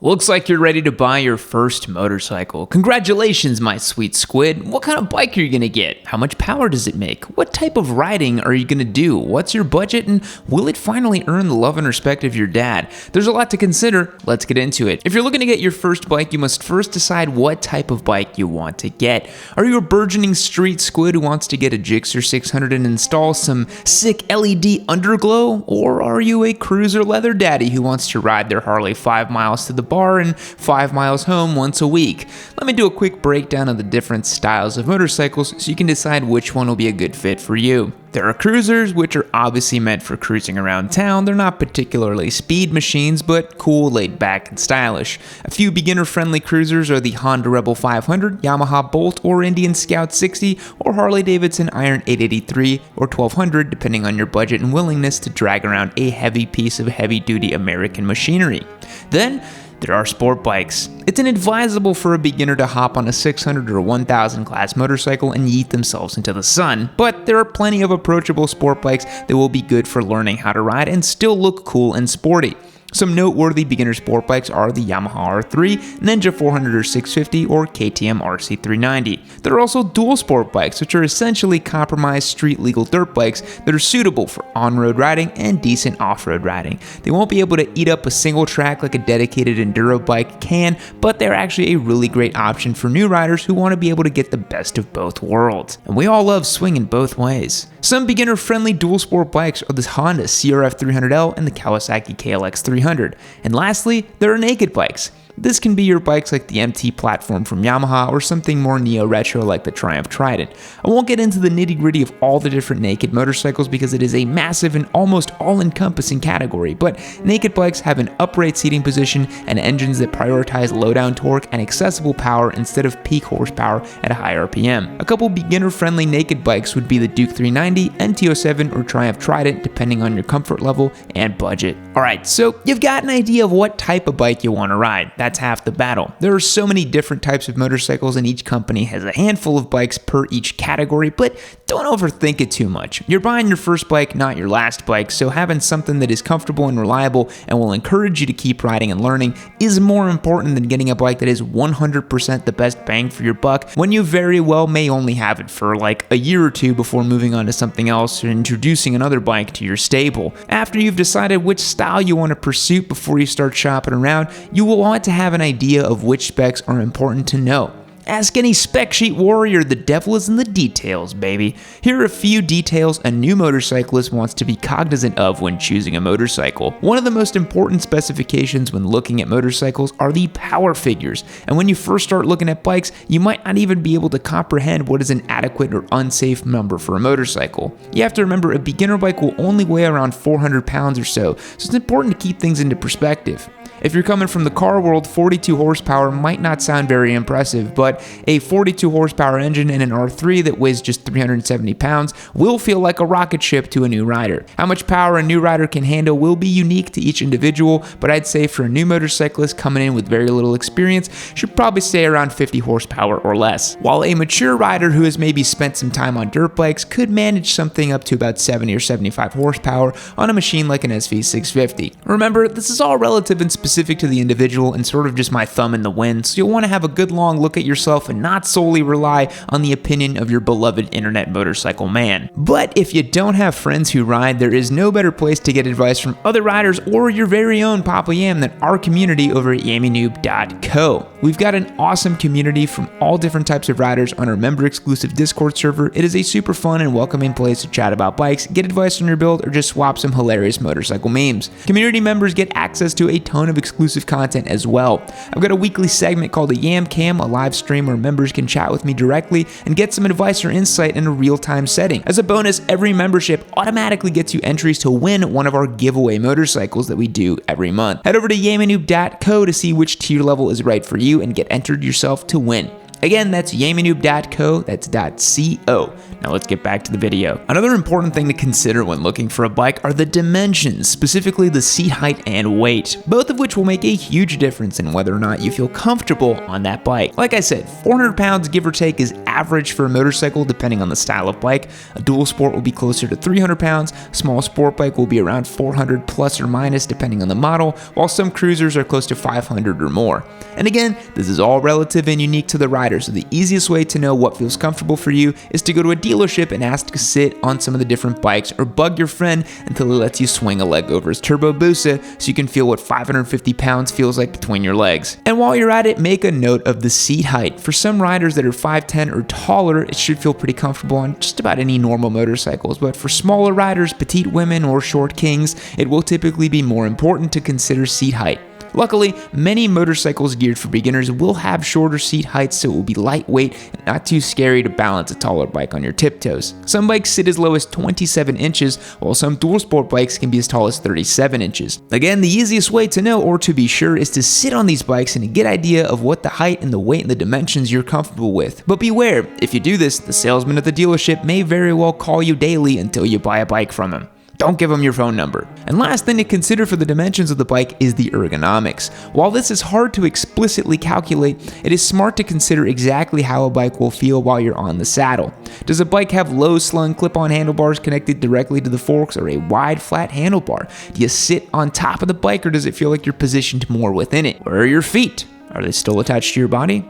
Looks like you're ready to buy your first motorcycle. Congratulations, my sweet squid. What kind of bike are you gonna get? How much power does it make? What type of riding are you gonna do? What's your budget? And will it finally earn the love and respect of your dad? There's a lot to consider. Let's get into it. If you're looking to get your first bike, you must first decide what type of bike you want to get. Are you a burgeoning street squid who wants to get a Gixxer 600 and install some sick LED underglow? Or are you a cruiser leather daddy who wants to ride their Harley 5 miles to the bar and 5 miles home once a week? Let me do a quick breakdown of the different styles of motorcycles so you can decide which one will be a good fit for you. There are cruisers, which are obviously meant for cruising around town. They're not particularly speed machines, but cool, laid back, and stylish. A few beginner-friendly cruisers are the Honda Rebel 500, Yamaha Bolt, or Indian Scout 60, or Harley-Davidson Iron 883 or 1200, depending on your budget and willingness to drag around a heavy piece of heavy-duty American machinery. Then, there are sport bikes. It's inadvisable for a beginner to hop on a 600 or 1000 class motorcycle and yeet themselves into the sun, but there are plenty of approachable sport bikes that will be good for learning how to ride and still look cool and sporty. Some noteworthy beginner sport bikes are the Yamaha R3, Ninja 400 or 650, or KTM RC390. There are also dual sport bikes, which are essentially compromised street-legal dirt bikes that are suitable for on-road riding and decent off-road riding. They won't be able to eat up a single track like a dedicated enduro bike can, but they're actually a really great option for new riders who want to be able to get the best of both worlds. And we all love swinging both ways. Some beginner-friendly dual sport bikes are the Honda CRF 300L and the Kawasaki KLX 300. And lastly, there are naked bikes. This can be your bikes like the MT platform from Yamaha or something more neo-retro like the Triumph Trident. I won't get into the nitty-gritty of all the different naked motorcycles because it is a massive and almost all-encompassing category, but naked bikes have an upright seating position and engines that prioritize low-down torque and accessible power instead of peak horsepower at a high RPM. A couple beginner-friendly naked bikes would be the Duke 390, NT07, or Triumph Trident, depending on your comfort level and budget. Alright, so you've got an idea of what type of bike you want to ride. That's half the battle. There are so many different types of motorcycles and each company has a handful of bikes per each category, but don't overthink it too much. You're buying your first bike, not your last bike, so having something that is comfortable and reliable and will encourage you to keep riding and learning is more important than getting a bike that is 100% the best bang for your buck when you very well may only have it for like a year or two before moving on to something else or introducing another bike to your stable. After you've decided which style you want to pursue before you start shopping around, you will want to have an idea of which specs are important to know. Ask any spec sheet warrior, the devil is in the details, baby. Here are a few details a new motorcyclist wants to be cognizant of when choosing a motorcycle. One of the most important specifications when looking at motorcycles are the power figures, and when you first start looking at bikes, you might not even be able to comprehend what is an adequate or unsafe number for a motorcycle. You have to remember a beginner bike will only weigh around 400 pounds or so it's important to keep things into perspective. If you're coming from the car world, 42 horsepower might not sound very impressive, but a 42 horsepower engine in an R3 that weighs just 370 pounds will feel like a rocket ship to a new rider. How much power a new rider can handle will be unique to each individual, but I'd say for a new motorcyclist coming in with very little experience, should probably stay around 50 horsepower or less. While a mature rider who has maybe spent some time on dirt bikes could manage something up to about 70 or 75 horsepower on a machine like an SV650. Remember, this is all relative and specific to the individual and sort of just my thumb in the wind, so you'll want to have a good long look at yourself and not solely rely on the opinion of your beloved internet motorcycle man. But if you don't have friends who ride, there is no better place to get advice from other riders or your very own Papa Yam than our community over at yammynoob.co. We've got an awesome community from all different types of riders on our member-exclusive Discord server. It is a super fun and welcoming place to chat about bikes, get advice on your build, or just swap some hilarious motorcycle memes. Community members get access to a ton of exclusive content as well. I've got a weekly segment called a Yam Cam, a live stream where members can chat with me directly and get some advice or insight in a real-time setting. As a bonus, every membership automatically gets you entries to win one of our giveaway motorcycles that we do every month. Head over to yammynoob.co to see which tier level is right for you and get entered yourself to win. Again, that's yammynoob.co, that's .co. Now let's get back to the video. Another important thing to consider when looking for a bike are the dimensions, specifically the seat height and weight, both of which will make a huge difference in whether or not you feel comfortable on that bike. Like I said, 400 pounds give or take is average for a motorcycle depending on the style of bike. A dual sport will be closer to 300 pounds, a small sport bike will be around 400 plus or minus depending on the model, while some cruisers are close to 500 or more. And again, this is all relative and unique to the rider, so the easiest way to know what feels comfortable for you is to go to a dealership and ask to sit on some of the different bikes, or bug your friend until he lets you swing a leg over his Turbo Busa so you can feel what 550 pounds feels like between your legs. And while you're at it, make a note of the seat height. For some riders that are 5'10 or taller, it should feel pretty comfortable on just about any normal motorcycles, but for smaller riders, petite women, or short kings, it will typically be more important to consider seat height. Luckily, many motorcycles geared for beginners will have shorter seat heights, so it will be lightweight and not too scary to balance a taller bike on your tiptoes. Some bikes sit as low as 27 inches, while some dual sport bikes can be as tall as 37 inches. Again, the easiest way to know or to be sure is to sit on these bikes and get an idea of what the height and the weight and the dimensions you're comfortable with. But beware, if you do this, the salesman at the dealership may very well call you daily until you buy a bike from him. Don't give them your phone number. And last thing to consider for the dimensions of the bike is the ergonomics. While this is hard to explicitly calculate, it is smart to consider exactly how a bike will feel while you're on the saddle. Does a bike have low slung clip-on handlebars connected directly to the forks, or a wide flat handlebar? Do you sit on top of the bike, or does it feel like you're positioned more within it? Where are your feet? Are they still attached to your body?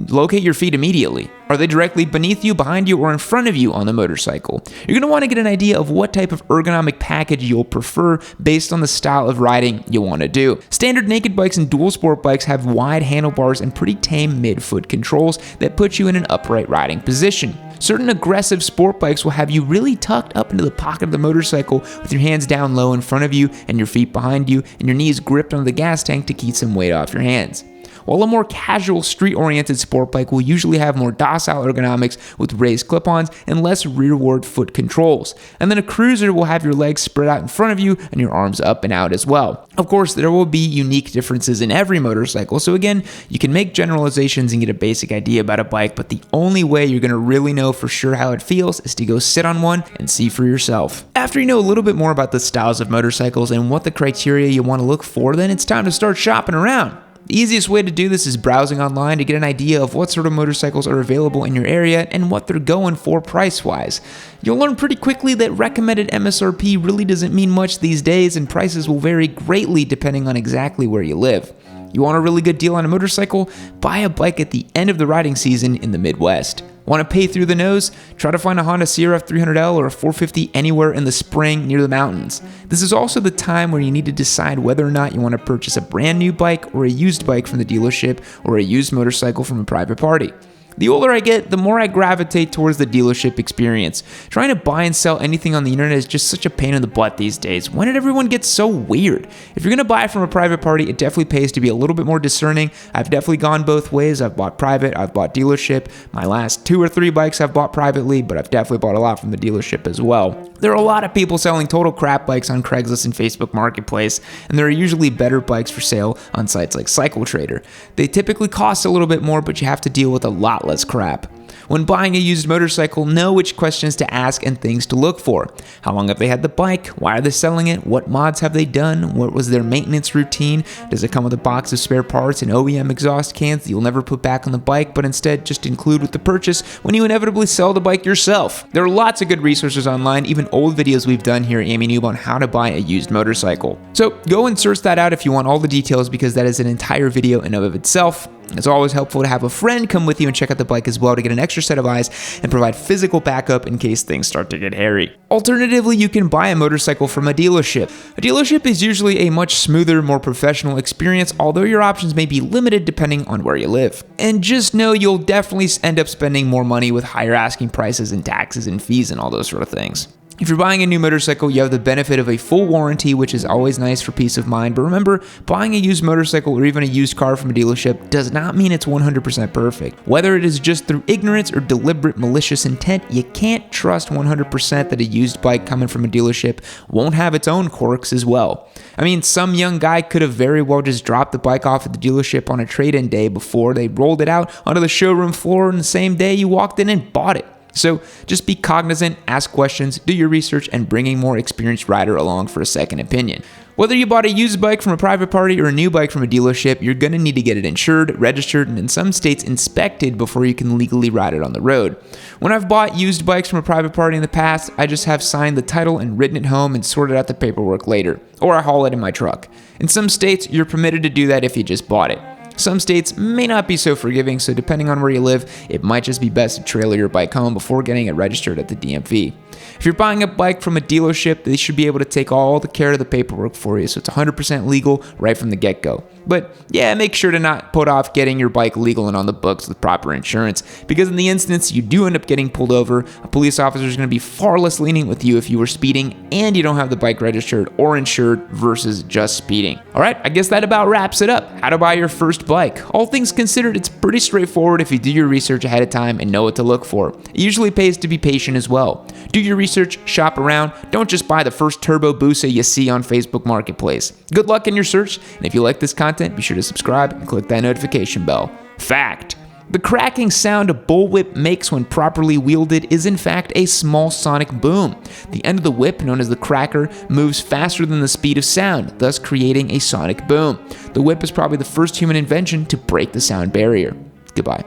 Locate your feet immediately. Are they directly beneath you, behind you, or in front of you on the motorcycle? You're going to want to get an idea of what type of ergonomic package you'll prefer based on the style of riding you want to do. Standard naked bikes and dual sport bikes have wide handlebars and pretty tame mid-foot controls that put you in an upright riding position. Certain aggressive sport bikes will have you really tucked up into the pocket of the motorcycle with your hands down low in front of you and your feet behind you and your knees gripped onto the gas tank to keep some weight off your hands. While a more casual, street-oriented sport bike will usually have more docile ergonomics with raised clip-ons and less rearward foot controls. And then a cruiser will have your legs spread out in front of you and your arms up and out as well. Of course, there will be unique differences in every motorcycle, so again, you can make generalizations and get a basic idea about a bike, but the only way you're going to really know for sure how it feels is to go sit on one and see for yourself. After you know a little bit more about the styles of motorcycles and what the criteria you want to look for, then it's time to start shopping around. The easiest way to do this is browsing online to get an idea of what sort of motorcycles are available in your area and what they're going for price-wise. You'll learn pretty quickly that recommended MSRP really doesn't mean much these days, and prices will vary greatly depending on exactly where you live. You want a really good deal on a motorcycle? Buy a bike at the end of the riding season in the Midwest. Want to pay through the nose? Try to find a Honda CRF 300L or a 450 anywhere in the spring near the mountains. This is also the time where you need to decide whether or not you want to purchase a brand new bike or a used bike from the dealership or a used motorcycle from a private party. The older I get, the more I gravitate towards the dealership experience. Trying to buy and sell anything on the internet is just such a pain in the butt these days. When did everyone get so weird? If you're going to buy from a private party, it definitely pays to be a little bit more discerning. I've definitely gone both ways. I've bought private, I've bought dealership. My last 2 or 3 bikes I've bought privately, but I've definitely bought a lot from the dealership as well. There are a lot of people selling total crap bikes on Craigslist and Facebook Marketplace, and there are usually better bikes for sale on sites like Cycle Trader. They typically cost a little bit more, but you have to deal with a lot less crap. When buying a used motorcycle, know which questions to ask and things to look for. How long have they had the bike? Why are they selling it? What mods have they done? What was their maintenance routine? Does it come with a box of spare parts and OEM exhaust cans that you'll never put back on the bike, but instead just include with the purchase when you inevitably sell the bike yourself? There are lots of good resources online, even old videos we've done here at Amy Noob on how to buy a used motorcycle. So go and search that out if you want all the details, because that is an entire video in and of itself. It's always helpful to have a friend come with you and check out the bike as well to get an extra set of eyes and provide physical backup in case things start to get hairy. Alternatively, you can buy a motorcycle from a dealership. A dealership is usually a much smoother, more professional experience, although your options may be limited depending on where you live. And just know you'll definitely end up spending more money with higher asking prices and taxes and fees and all those sort of things. If you're buying a new motorcycle, you have the benefit of a full warranty, which is always nice for peace of mind. But remember, buying a used motorcycle or even a used car from a dealership does not mean it's 100% perfect. Whether it is just through ignorance or deliberate malicious intent, you can't trust 100% that a used bike coming from a dealership won't have its own quirks as well. I mean, some young guy could have very well just dropped the bike off at the dealership on a trade-in day before they rolled it out onto the showroom floor on the same day you walked in and bought it. So just be cognizant, ask questions, do your research, and bring a more experienced rider along for a second opinion. Whether you bought a used bike from a private party or a new bike from a dealership, you're going to need to get it insured, registered, and in some states inspected before you can legally ride it on the road. When I've bought used bikes from a private party in the past, I just have signed the title and written it home and sorted out the paperwork later, or I haul it in my truck. In some states, you're permitted to do that if you just bought it. Some states may not be so forgiving, so depending on where you live, it might just be best to trailer your bike home before getting it registered at the DMV. If you're buying a bike from a dealership, they should be able to take all the care of the paperwork for you, so it's 100% legal right from the get-go. But yeah, make sure to not put off getting your bike legal and on the books with proper insurance, because in the instance you do end up getting pulled over, a police officer is going to be far less lenient with you if you were speeding and you don't have the bike registered or insured versus just speeding. Alright, I guess that about wraps it up. How to buy your first bike. All things considered, it's pretty straightforward if you do your research ahead of time and know what to look for. It usually pays to be patient as well. Do your research, shop around, don't just buy the first Turbo Busa you see on Facebook Marketplace. Good luck in your search, and if you like this content, be sure to subscribe and click that notification bell. Fact: the cracking sound a bullwhip makes when properly wielded is in fact a small sonic boom. The end of the whip, known as the cracker, moves faster than the speed of sound, thus creating a sonic boom. The whip is probably the first human invention to break the sound barrier. Goodbye.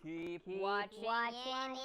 Keep watching